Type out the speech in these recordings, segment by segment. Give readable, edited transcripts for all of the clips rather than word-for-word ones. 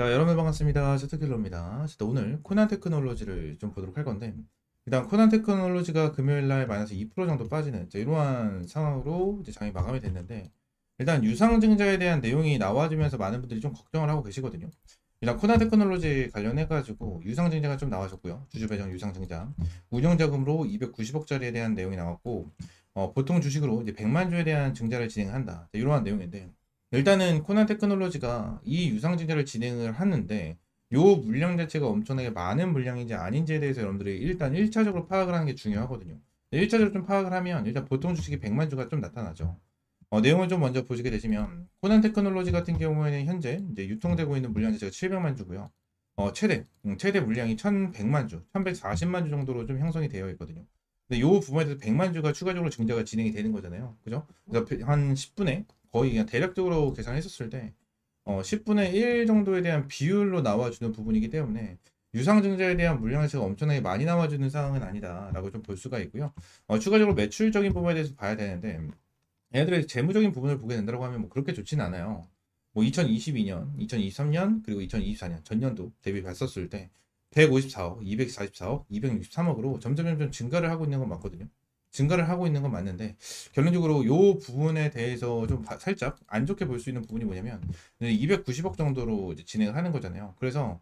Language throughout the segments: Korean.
자, 여러분 반갑습니다. 제트킬러입니다. 오늘 코난 테크놀로지를 좀 보도록 할 건데, 일단 코난 테크놀로지가 금요일 날 마이너스 2% 정도 빠지는 이러한 상황으로 이제 장이 마감이 됐는데, 일단 유상증자에 대한 내용이 나와주면서 많은 분들이 좀 걱정을 하고 계시거든요. 일단 코난 테크놀로지 관련해가지고 유상증자가 좀 나와줬고요. 주주배정 유상증자, 운영자금으로 290억짜리에 대한 내용이 나왔고, 보통 주식으로 이제 100만 주에 대한 증자를 진행한다. 이러한 내용인데, 일단은 코난 테크놀로지가 이 유상증자를 진행을 하는데 요 물량 자체가 엄청나게 많은 물량인지 아닌지에 대해서 여러분들이 일단 1차적으로 파악을 하는 게 중요하거든요. 1차적으로 좀 파악을 하면 일단 보통 주식이 100만 주가 좀 나타나죠. 내용을 좀 먼저 보시게 되시면 코난 테크놀로지 같은 경우에는 현재 이제 유통되고 있는 물량 자체가 700만 주고요. 최대 물량이 1100만 주, 1140만 주 정도로 좀 형성이 되어 있거든요. 근데 요 부분에 대해서 100만 주가 추가적으로 증자가 진행이 되는 거잖아요. 그죠? 그래서 한 10분에 거의 그냥 대략적으로 계산했었을 때 10분의 1 정도에 대한 비율로 나와주는 부분이기 때문에 유상증자에 대한 물량 자체가 엄청나게 많이 나와주는 상황은 아니다라고 좀 볼 수가 있고요. 추가적으로 매출적인 부분에 대해서 봐야 되는데 얘네들의 재무적인 부분을 보게 된다고 하면 뭐 그렇게 좋지는 않아요. 뭐 2022년, 2023년 그리고 2024년 전년도 대비 봤었을 때 154억, 244억, 263억으로 점점 증가를 하고 있는 건 맞거든요. 증가를 하고 있는 건 맞는데 결론적으로 요 부분에 대해서 좀 살짝 안 좋게 볼 수 있는 부분이 뭐냐면 290억 정도로 이제 진행을 하는 거잖아요. 그래서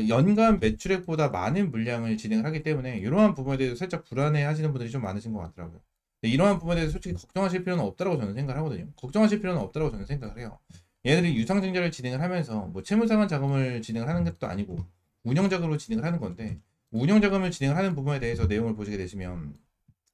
연간 매출액보다 많은 물량을 진행을 하기 때문에 이러한 부분에 대해서 살짝 불안해 하시는 분들이 좀 많으신 것 같더라고요. 이러한 부분에 대해서 솔직히 걱정하실 필요는 없다고 저는 생각을 하거든요. 걱정하실 필요는 없다고 저는 생각을 해요. 얘네들이 유상증자를 진행을 하면서 뭐 채무상환 자금을 진행을 하는 것도 아니고 운영자금으로 진행을 하는 건데 운영자금을 진행을 하는 부분에 대해서 내용을 보시게 되시면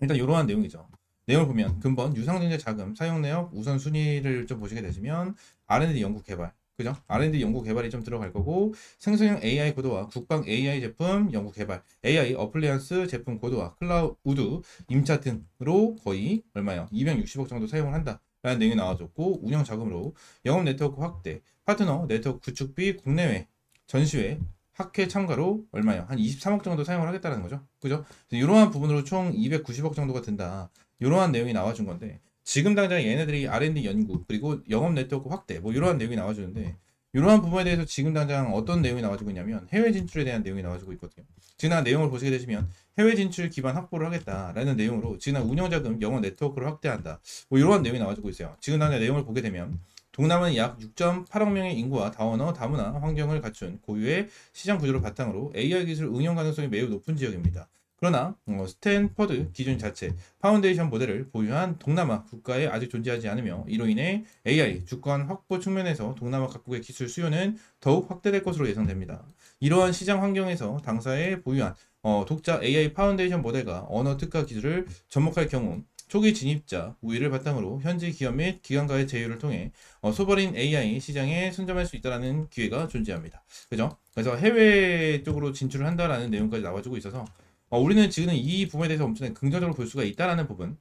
일단 이러한 내용이죠. 내용을 보면 근본 유상증자 자금 사용 내역 우선순위를 좀 보시게 되시면 R&D 연구 개발 그죠? R&D 연구 개발이 좀 들어갈 거고 생성형 AI 고도화 국방 AI 제품 연구 개발 AI 어플리언스 제품 고도화 클라우드 임차 등으로 거의 얼마요? 260억 정도 사용을 한다 라는 내용이 나와줬고 운영 자금으로 영업 네트워크 확대 파트너 네트워크 구축비 국내외 전시회 학회 참가로 얼마요? 한 23억 정도 사용을 하겠다는 거죠. 그죠? 이러한 부분으로 총 290억 정도가 든다. 이러한 내용이 나와준 건데 지금 당장 얘네들이 R&D 연구 그리고 영업 네트워크 확대 뭐 이러한 내용이 나와주는데 이러한 부분에 대해서 지금 당장 어떤 내용이 나와주고 있냐면 해외 진출에 대한 내용이 나와주고 있거든요. 지난 내용을 보시게 되시면 해외 진출 기반 확보를 하겠다라는 내용으로 지난 운영자금 영업 네트워크를 확대한다. 뭐 이러한 내용이 나와주고 있어요. 지금 당장 내용을 보게 되면 동남아는 약 6.8억 명의 인구와 다원어, 다문화 환경을 갖춘 고유의 시장 구조를 바탕으로 AI 기술 응용 가능성이 매우 높은 지역입니다. 그러나 스탠퍼드 기준 자체 파운데이션 모델을 보유한 동남아 국가에 아직 존재하지 않으며 이로 인해 AI 주권 확보 측면에서 동남아 각국의 기술 수요는 더욱 확대될 것으로 예상됩니다. 이러한 시장 환경에서 당사에 보유한 독자 AI 파운데이션 모델과 언어 특화 기술을 접목할 경우 초기 진입자 우위를 바탕으로 현지 기업 및 기관과의 제휴를 통해 소버린 AI 시장에 선점할 수 있다는 기회가 존재합니다. 그죠? 그래서 해외 쪽으로 진출을 한다라는 내용까지 나와주고 있어서 우리는 지금 이 부분에 대해서 엄청나게 긍정적으로 볼 수가 있다라는 부분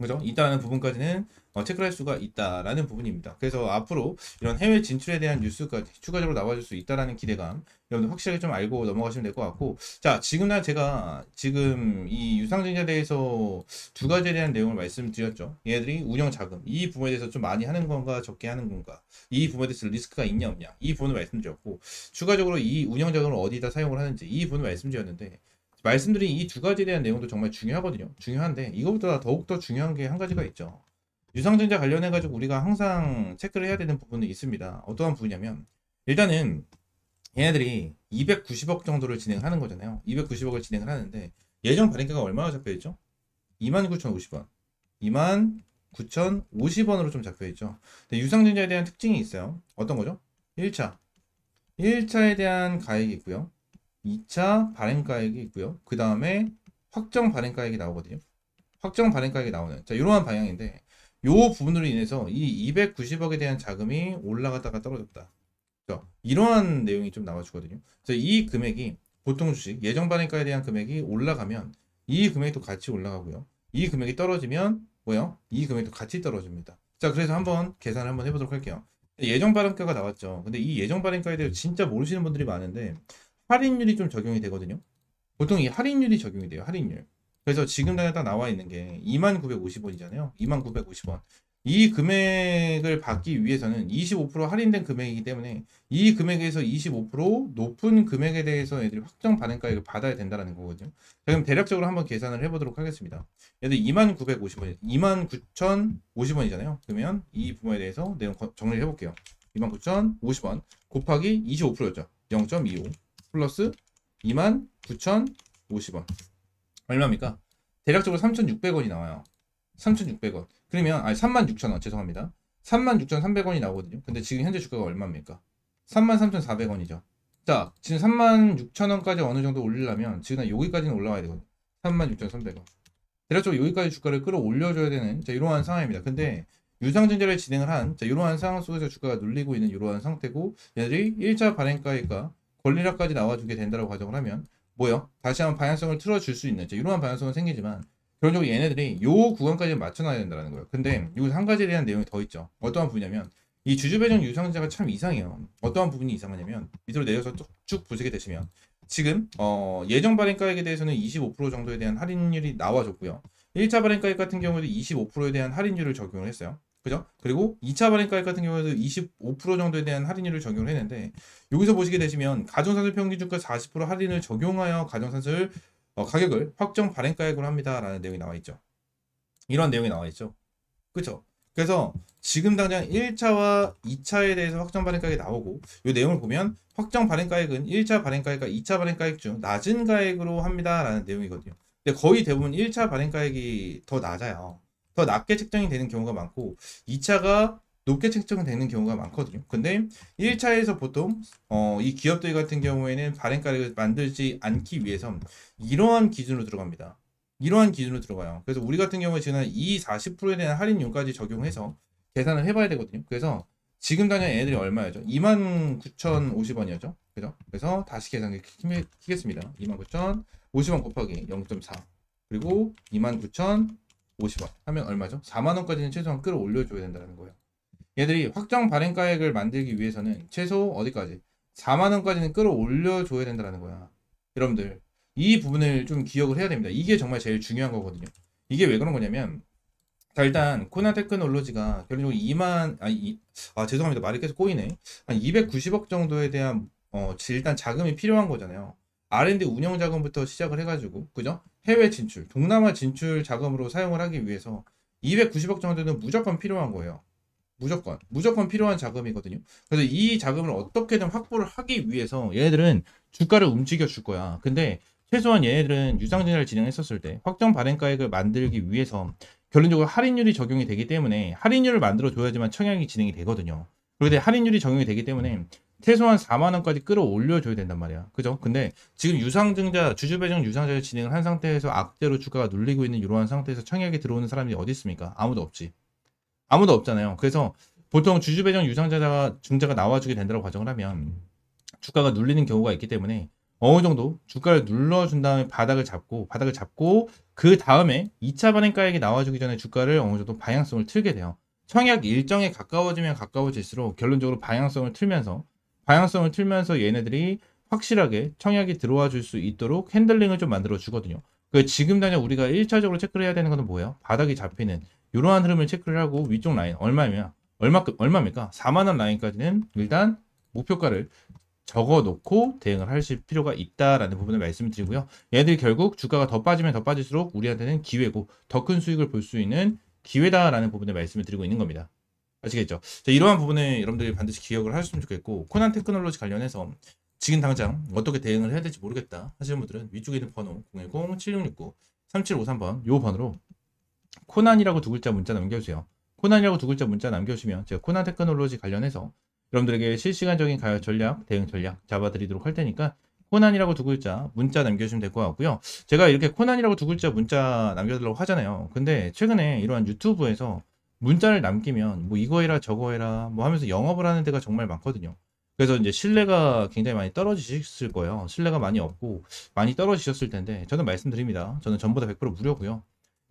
그죠? 있다는 부분까지는 체크를 할 수가 있다라는 부분입니다. 그래서 앞으로 이런 해외 진출에 대한 뉴스까지 추가적으로 나와줄 수 있다라는 기대감 여러분들 확실하게 좀 알고 넘어가시면 될 것 같고 자 지금 날 제가 지금 이 유상증자에 대해서 두 가지에 대한 내용을 말씀드렸죠. 얘들이 운영 자금 이 부분에 대해서 좀 많이 하는 건가 적게 하는 건가 이 부분에 대해서 리스크가 있냐 없냐 이 부분을 말씀드렸고 추가적으로 이 운영 자금을 어디다 사용을 하는지 이 부분을 말씀드렸는데 말씀드린 이 두 가지에 대한 내용도 정말 중요하거든요. 중요한데 이것보다 더욱더 중요한 게 한 가지가 있죠. 유상증자 관련해가지고 우리가 항상 체크를 해야 되는 부분이 있습니다. 어떠한 부분이냐면 일단은 얘네들이 290억 정도를 진행하는 거잖아요. 290억을 진행을 하는데 예정 발행가가 얼마나 잡혀있죠? 29,050원 29,050원으로 좀 잡혀있죠. 근데 유상증자에 대한 특징이 있어요. 어떤 거죠? 1차에 대한 가액이 있고요. 2차 발행가액이 있고요. 그 다음에 확정 발행가액이 나오거든요. 확정 발행가액이 나오는 자 이러한 방향인데 요 부분으로 인해서 이 290억에 대한 자금이 올라갔다가 떨어졌다. 그렇죠? 이러한 내용이 좀 나와주거든요. 그래서 이 금액이 보통 주식 예정 발행가에 대한 금액이 올라가면 이 금액도 같이 올라가고요. 이 금액이 떨어지면 뭐요? 이 금액도 같이 떨어집니다. 자 그래서 한번 계산을 한번 해보도록 할게요. 예정 발행가가 나왔죠. 근데 이 예정 발행가에 대해서 진짜 모르시는 분들이 많은데 할인율이 좀 적용이 되거든요. 보통 이 할인율이 적용이 돼요. 할인율. 그래서 지금 당장 딱 나와 있는 게 2950원이잖아요. 2950원. 이 금액을 받기 위해서는 25% 할인된 금액이기 때문에 이 금액에서 25% 높은 금액에 대해서 애들이 확정 발행가액을 받아야 된다는 거거든요. 자, 그럼 대략적으로 한번 계산을 해보도록 하겠습니다. 얘들 2950원, 29,050원이잖아요. 그러면 이 부분에 대해서 내용 정리를 해볼게요. 29,050원 곱하기 25%였죠. 0.25 플러스 29,050원. 얼마입니까? 대략적으로 3,600원이 나와요. 3,600원. 그러면, 아니, 36,000원. 죄송합니다. 36,300원이 나오거든요. 근데 지금 현재 주가가 얼마입니까? 33,400원이죠. 자, 지금 36,000원까지 어느 정도 올리려면, 지금 여기까지는 올라와야 되거든요. 36,300원. 대략적으로 여기까지 주가를 끌어올려줘야 되는, 자, 이러한 상황입니다. 근데, 유상증자를 진행을 한, 자, 이러한 상황 속에서 주가가 눌리고 있는 이러한 상태고, 얘들이 1차 발행가액과 권리락까지 나와주게 된다고 가정을 하면, 뭐요? 다시 한번 방향성을 틀어줄 수 있는, 자, 이러한 방향성은 생기지만, 결론적으로 얘네들이 요 구간까지 맞춰놔야 된다는 거예요. 근데 여기서 한 가지에 대한 내용이 더 있죠. 어떠한 부분이냐면 이 주주배정 유상자가 참 이상해요. 어떠한 부분이 이상하냐면 밑으로 내려서 쭉 보시게 되시면 지금 예정 발행가액에 대해서는 25% 정도에 대한 할인율이 나와줬고요. 1차 발행가액 같은 경우에도 25%에 대한 할인율을 적용을 했어요. 그죠? 그리고 2차 발행가액 같은 경우에도 25% 정도에 대한 할인율을 적용을 했는데 여기서 보시게 되시면 가정산술 평균주가 40% 할인을 적용하여 가정산술 가격을 확정 발행가액으로 합니다라는 내용이 나와 있죠. 이런 내용이 나와 있죠. 그렇죠? 그래서 지금 당장 1차와 2차에 대해서 확정 발행가액이 나오고 이 내용을 보면 확정 발행가액은 1차 발행가액과 2차 발행가액 중 낮은 가액으로 합니다라는 내용이거든요. 근데 거의 대부분 1차 발행가액이 더 낮아요. 더 낮게 책정이 되는 경우가 많고 2차가 높게 책정되는 경우가 많거든요. 근데 1차에서 보통 이 기업들 같은 경우에는 발행가액을 만들지 않기 위해서 이러한 기준으로 들어갑니다. 이러한 기준으로 들어가요. 그래서 우리 같은 경우에 지금 이 40%에 대한 할인율까지 적용해서 계산을 해봐야 되거든요. 그래서 지금 당장 애들이 얼마였죠? 29,050원이었죠. 그죠? 그래서 다시 계산기 키겠습니다. 29,050원 곱하기 0.4 그리고 29,050원 하면 얼마죠? 4만원까지는 최소한 끌어올려줘야 된다는 거예요. 얘들이 확정 발행가액을 만들기 위해서는 최소 어디까지? 4만원까지는 끌어올려줘야 된다는 거야. 여러분들 이 부분을 좀 기억을 해야 됩니다. 이게 정말 제일 중요한 거거든요. 이게 왜 그런 거냐면 자 일단 코난 테크놀로지가 결국적으로 죄송합니다. 말이 계속 꼬이네. 한 290억 정도에 대한 일단 자금이 필요한 거잖아요. R&D 운영 자금부터 시작을 해가지고 그죠? 해외 진출, 동남아 진출 자금으로 사용을 하기 위해서 290억 정도는 무조건 필요한 거예요. 무조건 필요한 자금이거든요. 그래서 이 자금을 어떻게든 확보를 하기 위해서 얘네들은 주가를 움직여 줄 거야. 근데 최소한 얘네들은 유상증자를 진행했었을 때 확정 발행가액을 만들기 위해서 결론적으로 할인율이 적용이 되기 때문에 할인율을 만들어 줘야지만 청약이 진행이 되거든요. 그런데 할인율이 적용이 되기 때문에 최소한 4만 원까지 끌어올려 줘야 된단 말이야. 그죠? 근데 지금 유상증자 주주 배정 유상증자를 진행을 한 상태에서 악재로 주가가 눌리고 있는 이러한 상태에서 청약에 들어오는 사람이 어디 있습니까? 아무도 없지. 아무도 없잖아요. 그래서 보통 주주 배정 유상증자가 증자가 나와주게 된다고 가정을 하면 주가가 눌리는 경우가 있기 때문에 어느 정도 주가를 눌러준 다음에 바닥을 잡고 그 다음에 2차 발행가액이 나와주기 전에 주가를 어느 정도 방향성을 틀게 돼요. 청약 일정에 가까워지면 가까워질수록 결론적으로 방향성을 틀면서 얘네들이 확실하게 청약이 들어와 줄 수 있도록 핸들링을 좀 만들어 주거든요. 지금 당장 우리가 1차적으로 체크를 해야 되는 것은 뭐예요? 바닥이 잡히는 이러한 흐름을 체크를 하고 위쪽 라인 얼마입니까? 4만원 라인까지는 일단 목표가를 적어 놓고 대응을 하실 필요가 있다라는 부분을 말씀드리고요. 얘들이 결국 주가가 더 빠지면 더 빠질수록 우리한테는 기회고 더 큰 수익을 볼 수 있는 기회다라는 부분을 말씀을 드리고 있는 겁니다. 아시겠죠? 자, 이러한 부분을 여러분들이 반드시 기억을 하셨으면 좋겠고 코난 테크놀로지 관련해서 지금 당장 어떻게 대응을 해야 될지 모르겠다 하시는 분들은 위쪽에 있는 번호 010-7669-3753번 요 번호로 코난이라고 두 글자 문자 남겨주세요. 코난이라고 두 글자 문자 남겨주시면 제가 코난 테크놀로지 관련해서 여러분들에게 실시간적인 가격 전략, 대응 전략 잡아드리도록 할 테니까 코난이라고 두 글자 문자 남겨주시면 될 것 같고요. 제가 이렇게 코난이라고 두 글자 문자 남겨달라고 하잖아요. 근데 최근에 이러한 유튜브에서 문자를 남기면 뭐 이거 해라 저거 해라 뭐 하면서 영업을 하는 데가 정말 많거든요. 그래서 이제 신뢰가 굉장히 많이 떨어지셨을 거예요. 신뢰가 많이 없고 많이 떨어지셨을 텐데 저는 말씀드립니다. 저는 전부 다 100% 무료고요.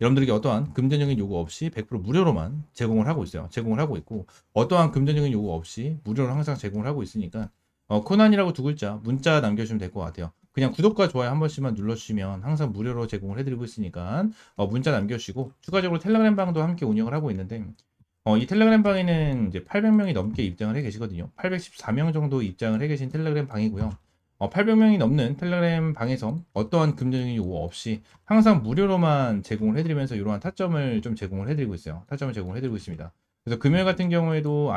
여러분들에게 어떠한 금전적인 요구 없이 100% 무료로만 제공을 하고 있어요. 제공을 하고 있고 어떠한 금전적인 요구 없이 무료로 항상 제공을 하고 있으니까 코난이라고 두 글자 문자 남겨주시면 될 것 같아요. 그냥 구독과 좋아요 한 번씩만 눌러주시면 항상 무료로 제공을 해드리고 있으니까 문자 남겨주시고 추가적으로 텔레그램 방도 함께 운영을 하고 있는데 이 텔레그램 방에는 이제 800명이 넘게 입장을 해 계시거든요. 814명 정도 입장을 해 계신 텔레그램 방이고요. 800명이 넘는 텔레그램 방에서 어떠한 금전적인 요구 없이 항상 무료로만 제공을 해드리면서 이러한 타점을 좀 제공을 해드리고 있어요. 타점을 제공을 해드리고 있습니다. 그래서 금요일 같은 경우에도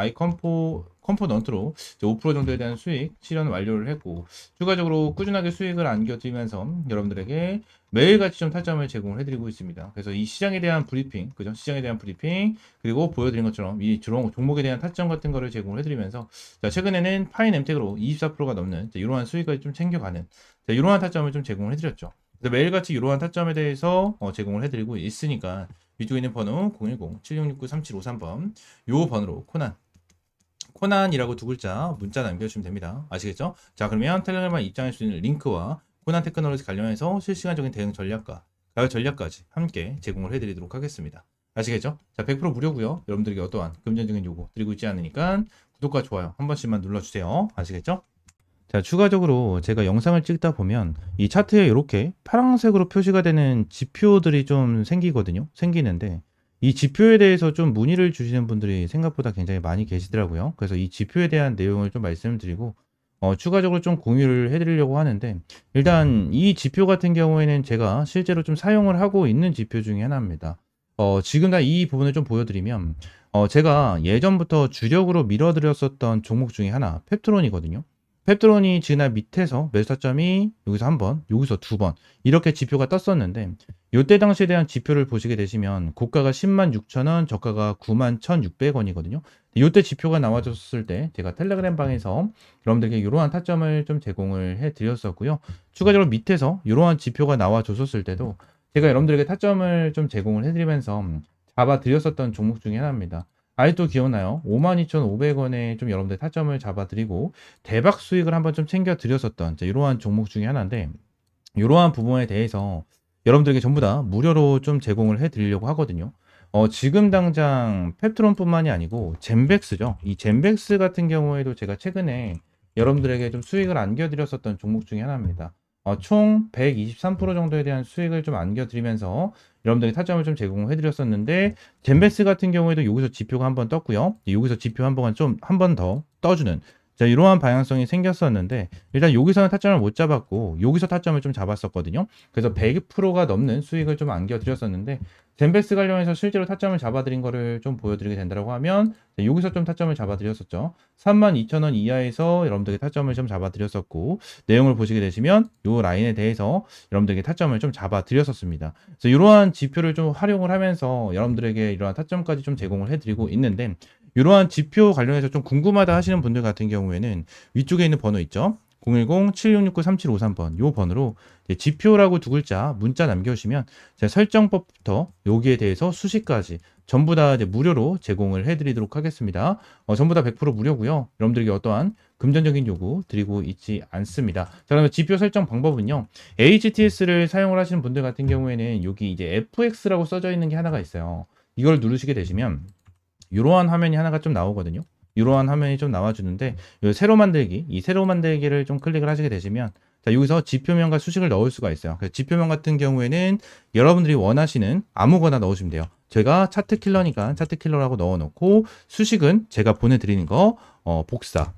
컴포넌트로 5% 정도에 대한 수익 실현 완료를 했고, 추가적으로 꾸준하게 수익을 안겨드리면서 여러분들에게 매일같이 좀 타점을 제공을 해드리고 있습니다. 그래서 이 시장에 대한 브리핑, 그죠? 시장에 대한 브리핑, 그리고 보여드린 것처럼 이 종목에 대한 타점 같은 거를 제공을 해드리면서, 자, 최근에는 파인 엠텍으로 24%가 넘는 이러한 수익을 좀 챙겨가는 이러한 타점을 좀 제공을 해드렸죠. 그래서 매일같이 이러한 타점에 대해서 제공을 해드리고 있으니까 위쪽에 있는 번호 010-7669-3753번 요 번호로 코난이라고 두 글자 문자 남겨주시면 됩니다. 아시겠죠? 자, 그러면 텔레그램에 입장할 수 있는 링크와 코난 테크놀로지 관련해서 실시간적인 대응 전략과 가격 전략까지 함께 제공을 해드리도록 하겠습니다. 아시겠죠? 자, 100% 무료고요. 여러분들에게 어떠한 금전적인 요구 드리고 있지 않으니까 구독과 좋아요 한 번씩만 눌러주세요. 아시겠죠? 자, 추가적으로 제가 영상을 찍다 보면 이 차트에 이렇게 파란색으로 표시가 되는 지표들이 좀 생기는데 이 지표에 대해서 좀 문의를 주시는 분들이 생각보다 굉장히 많이 계시더라고요. 그래서 이 지표에 대한 내용을 좀 말씀드리고 추가적으로 좀 공유를 해드리려고 하는데, 일단 이 지표 같은 경우에는 제가 실제로 좀 사용을 하고 있는 지표 중에 하나입니다. 지금 다 이 부분을 좀 보여드리면 제가 예전부터 주력으로 밀어드렸었던 종목 중에 하나 펩트론이거든요. 펩트론이 지난 밑에서 매수 타점이 여기서 한 번, 여기서 두 번 이렇게 지표가 떴었는데, 이때 당시에 대한 지표를 보시게 되시면 고가가 106,000원, 저가가 91,600원이거든요. 이때 지표가 나와줬을 때 제가 텔레그램 방에서 여러분들에게 이러한 타점을 좀 제공을 해드렸었고요. 추가적으로 밑에서 이러한 지표가 나와줬었을 때도 제가 여러분들에게 타점을 좀 제공을 해드리면서 잡아드렸었던 종목 중에 하나입니다. 아직도 기억나요? 52,500원에 좀 여러분들 타점을 잡아드리고 대박 수익을 한번 좀 챙겨드렸었던 이러한 종목 중에 하나인데, 이러한 부분에 대해서 여러분들에게 전부 다 무료로 좀 제공을 해드리려고 하거든요. 지금 당장 펩트론뿐만이 아니고 젠백스죠. 이 젠백스 같은 경우에도 제가 최근에 여러분들에게 좀 수익을 안겨드렸었던 종목 중에 하나입니다. 총 123% 정도에 대한 수익을 좀 안겨드리면서 여러분들이 타점을 좀 제공해드렸었는데, 젠베스 같은 경우에도 여기서 지표가 한번 떴고요. 여기서 지표 한 번 더 떠주는 이러한 방향성이 생겼었는데, 일단 여기서는 타점을 못 잡았고 여기서 타점을 좀 잡았었거든요. 그래서 100%가 넘는 수익을 좀 안겨드렸었는데, 젠베스 관련해서 실제로 타점을 잡아드린 거를 좀 보여드리게 된다고 하면 여기서 좀 타점을 잡아드렸었죠. 32,000원 이하에서 여러분들에게 타점을 좀 잡아드렸었고, 내용을 보시게 되시면 이 라인에 대해서 여러분들에게 타점을 좀 잡아드렸었습니다. 그래서 이러한 지표를 좀 활용을 하면서 여러분들에게 이러한 타점까지 좀 제공을 해드리고 있는데, 이러한 지표 관련해서 좀 궁금하다 하시는 분들 같은 경우에는 위쪽에 있는 번호 있죠? 010-7669-3753번 요 번호로 지표라고 두 글자 문자 남겨주시면 제가 설정법부터 여기에 대해서 수식까지 전부 다 이제 무료로 제공을 해드리도록 하겠습니다. 전부 다 100% 무료고요. 여러분들에게 어떠한 금전적인 요구 드리고 있지 않습니다. 자, 그러면 지표 설정 방법은요. HTS를 사용을 하시는 분들 같은 경우에는 여기 이제 FX라고 써져 있는 게 하나가 있어요. 이걸 누르시게 되시면 이러한 화면이 하나가 좀 나오거든요. 이러한 화면이 좀 나와주는데, 세로 만들기, 이 세로 만들기를 좀 클릭을 하시게 되시면 자, 여기서 지표명과 수식을 넣을 수가 있어요. 그래서 지표명 같은 경우에는 여러분들이 원하시는 아무거나 넣으시면 돼요. 제가 차트킬러니까 차트킬러라고 넣어놓고, 수식은 제가 보내드리는 거 복사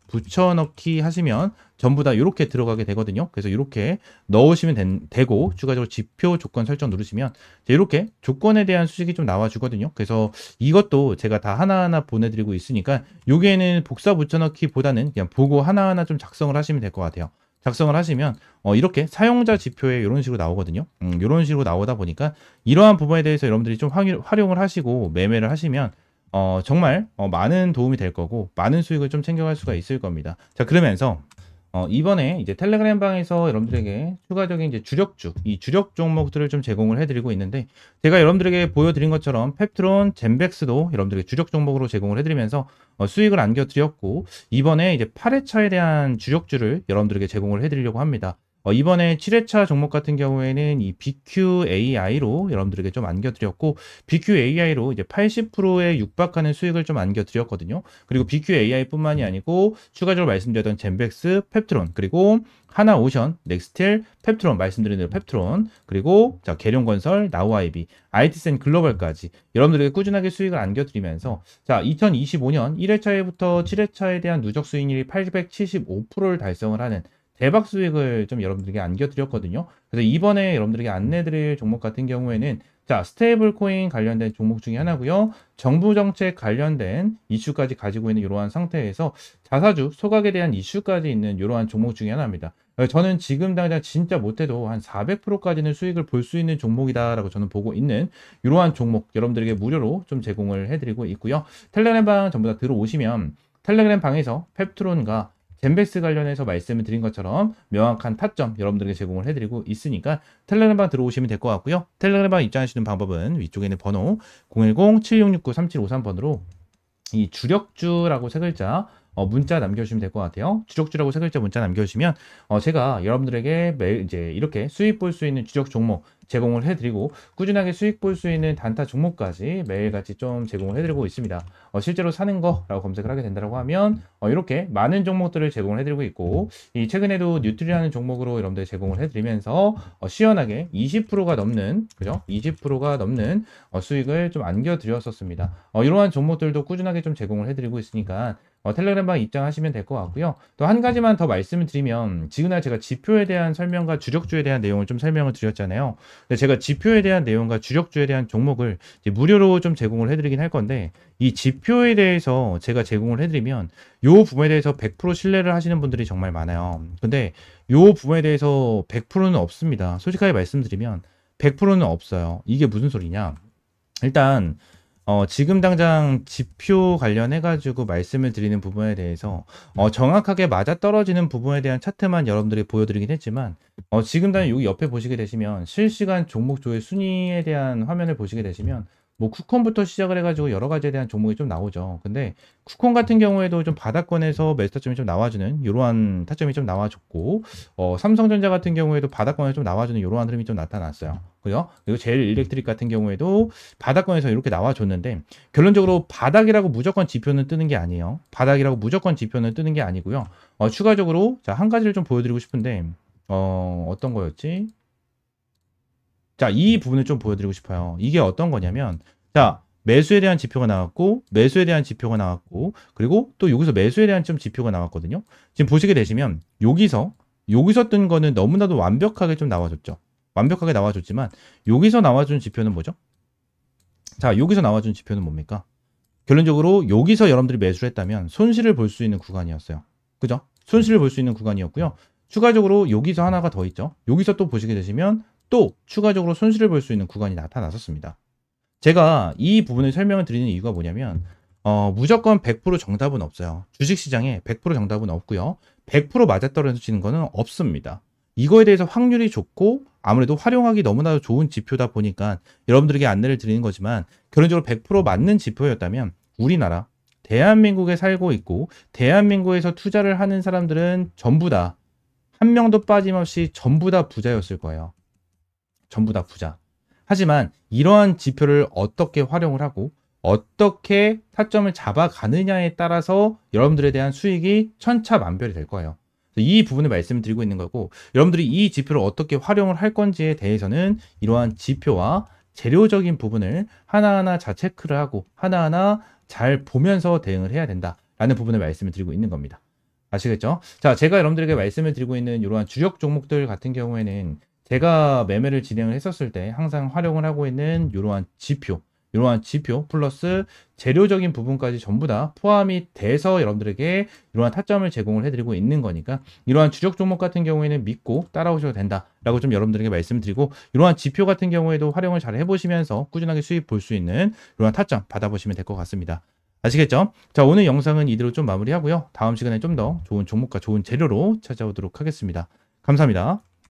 붙여넣기 하시면 전부 다 이렇게 들어가게 되거든요. 그래서 이렇게 넣으시면 되고, 추가적으로 지표 조건 설정 누르시면 이렇게 조건에 대한 수식이 좀 나와주거든요. 그래서 이것도 제가 다 하나하나 보내드리고 있으니까 여기에는 복사 붙여넣기보다는 그냥 보고 하나하나 좀 작성을 하시면 될 것 같아요. 작성을 하시면 이렇게 사용자 지표에 이런 식으로 나오거든요. 이런 식으로 나오다 보니까 이러한 부분에 대해서 여러분들이 좀 활용을 하시고 매매를 하시면 정말 많은 도움이 될 거고 많은 수익을 좀 챙겨갈 수가 있을 겁니다. 자, 그러면서 이번에 이제 텔레그램 방에서 여러분들에게 추가적인 이제 이 주력 종목들을 좀 제공을 해드리고 있는데, 제가 여러분들에게 보여드린 것처럼 펩트론, 젠백스도 여러분들에게 주력 종목으로 제공을 해드리면서 수익을 안겨드렸고, 이번에 이제 8회차에 대한 주력주를 여러분들에게 제공을 해드리려고 합니다. 이번에 7회차 종목 같은 경우에는 이 BQAI로 여러분들에게 좀 안겨드렸고, BQAI로 이제 80%에 육박하는 수익을 좀 안겨드렸거든요. 그리고 BQAI뿐만이 아니고 추가적으로 말씀드렸던 젠백스, 펩트론, 그리고 하나오션, 넥스틸, 펩트론, 말씀드린 대로 펩트론, 그리고 자 계룡건설, 나우아이비, IT센 글로벌까지 여러분들에게 꾸준하게 수익을 안겨드리면서, 자 2025년 1회차에부터 7회차에 대한 누적 수익률이 875%를 달성을 하는 대박 수익을 좀 여러분들에게 안겨드렸거든요. 그래서 이번에 여러분들에게 안내드릴 종목 같은 경우에는 자 스테이블 코인 관련된 종목 중에 하나고요. 정부 정책 관련된 이슈까지 가지고 있는 이러한 상태에서 자사주 소각에 대한 이슈까지 있는 이러한 종목 중에 하나입니다. 저는 지금 당장 진짜 못해도 한 400%까지는 수익을 볼 수 있는 종목이다라고 저는 보고 있는 이러한 종목 여러분들에게 무료로 좀 제공을 해드리고 있고요. 텔레그램 방 전부 다 들어오시면 텔레그램 방에서 펩트론과 젠백스 관련해서 말씀을 드린 것처럼 명확한 타점 여러분들에게 제공을 해드리고 있으니까 텔레그램방 들어오시면 될 것 같고요. 텔레그램방 입장하시는 방법은 위쪽에 있는 번호 010-7669-3753번으로 이 주력주라고 세 글자 문자 남겨주시면 될 것 같아요. 주력주라고 세 글자 문자 남겨주시면 제가 여러분들에게 매일 이제 이렇게 수익 볼 수 있는 주력 종목 제공을 해드리고 꾸준하게 수익 볼 수 있는 단타 종목까지 매일같이 좀 제공을 해드리고 있습니다. 실제로 사는 거라고 검색을 하게 된다고 하면 이렇게 많은 종목들을 제공을 해드리고 있고, 이 최근에도 뉴트리라는 종목으로 여러분들 제공을 해드리면서 시원하게 20%가 넘는 그죠? 20%가 넘는 수익을 좀 안겨드렸었습니다. 이러한 종목들도 꾸준하게 좀 제공을 해드리고 있으니까 텔레그램방 입장하시면 될 것 같고요. 또 한 가지만 더 말씀을 드리면, 지금날 제가 지표에 대한 설명과 주력주에 대한 내용을 좀 설명을 드렸잖아요. 근데 제가 지표에 대한 내용과 주력주에 대한 종목을 이제 무료로 좀 제공을 해드리긴 할 건데, 이 지표에 대해서 제가 제공을 해드리면 요 부분에 대해서 100% 신뢰를 하시는 분들이 정말 많아요. 근데 요 부분에 대해서 100%는 없습니다. 솔직하게 말씀드리면 100%는 없어요. 이게 무슨 소리냐? 일단 지금 당장 지표 관련해가지고 말씀을 드리는 부분에 대해서 정확하게 맞아떨어지는 부분에 대한 차트만 여러분들이 보여드리긴 했지만, 지금 당장 여기 옆에 보시게 되시면 실시간 종목 조회 순위에 대한 화면을 보시게 되시면 뭐 쿠콘부터 시작을 해가지고 여러 가지에 대한 종목이 좀 나오죠. 근데 쿠콘 같은 경우에도 좀 바닥권에서 매수 타점이 좀 나와주는 이러한 타점이 좀 나와줬고, 삼성전자 같은 경우에도 바닥권에서 좀 나와주는 이러한 흐름이 좀 나타났어요. 그죠? 그리고 제일 일렉트릭 같은 경우에도 바닥권에서 이렇게 나와줬는데, 결론적으로 바닥이라고 무조건 지표는 뜨는 게 아니에요. 바닥이라고 무조건 지표는 뜨는 게 아니고요. 추가적으로 자, 한 가지를 좀 보여드리고 싶은데 어떤 거였지? 자, 이 부분을 좀 보여드리고 싶어요. 이게 어떤 거냐면, 자, 매수에 대한 지표가 나왔고, 매수에 대한 지표가 나왔고, 그리고 또 여기서 매수에 대한 좀 지표가 나왔거든요. 지금 보시게 되시면, 여기서 뜬 거는 너무나도 완벽하게 좀 나와줬죠. 완벽하게 나와줬지만, 여기서 나와준 지표는 뭐죠? 자, 여기서 나와준 지표는 뭡니까? 결론적으로 여기서 여러분들이 매수를 했다면 손실을 볼 수 있는 구간이었어요. 그죠? 손실을 볼 수 있는 구간이었고요. 추가적으로 여기서 하나가 더 있죠. 여기서 또 보시게 되시면, 또 추가적으로 손실을 볼 수 있는 구간이 나타났었습니다. 제가 이 부분을 설명을 드리는 이유가 뭐냐면, 무조건 100% 정답은 없어요. 주식시장에 100% 정답은 없고요. 100% 맞아떨어지는 거는 없습니다. 이거에 대해서 확률이 좋고 아무래도 활용하기 너무나도 좋은 지표다 보니까 여러분들에게 안내를 드리는 거지만, 결론적으로 100% 맞는 지표였다면 우리나라 대한민국에 살고 있고 대한민국에서 투자를 하는 사람들은 전부 다 한 명도 빠짐없이 전부 다 부자였을 거예요. 전부 다 부자. 하지만 이러한 지표를 어떻게 활용을 하고 어떻게 타점을 잡아가느냐에 따라서 여러분들에 대한 수익이 천차만별이 될 거예요. 이 부분을 말씀을 드리고 있는 거고, 여러분들이 이 지표를 어떻게 활용을 할 건지에 대해서는 이러한 지표와 재료적인 부분을 하나하나 잘 체크를 하고 하나하나 잘 보면서 대응을 해야 된다라는 부분을 말씀을 드리고 있는 겁니다. 아시겠죠? 자, 제가 여러분들에게 말씀을 드리고 있는 이러한 주력 종목들 같은 경우에는 제가 매매를 진행을 했었을 때 항상 활용을 하고 있는 이러한 지표 플러스 재료적인 부분까지 전부 다 포함이 돼서 여러분들에게 이러한 타점을 제공을 해드리고 있는 거니까, 이러한 주력 종목 같은 경우에는 믿고 따라오셔도 된다라고 좀 여러분들에게 말씀드리고, 이러한 지표 같은 경우에도 활용을 잘 해보시면서 꾸준하게 수익 볼 수 있는 이러한 타점 받아보시면 될 것 같습니다. 아시겠죠? 자, 오늘 영상은 이대로 좀 마무리하고요. 다음 시간에 좀 더 좋은 종목과 좋은 재료로 찾아오도록 하겠습니다. 감사합니다.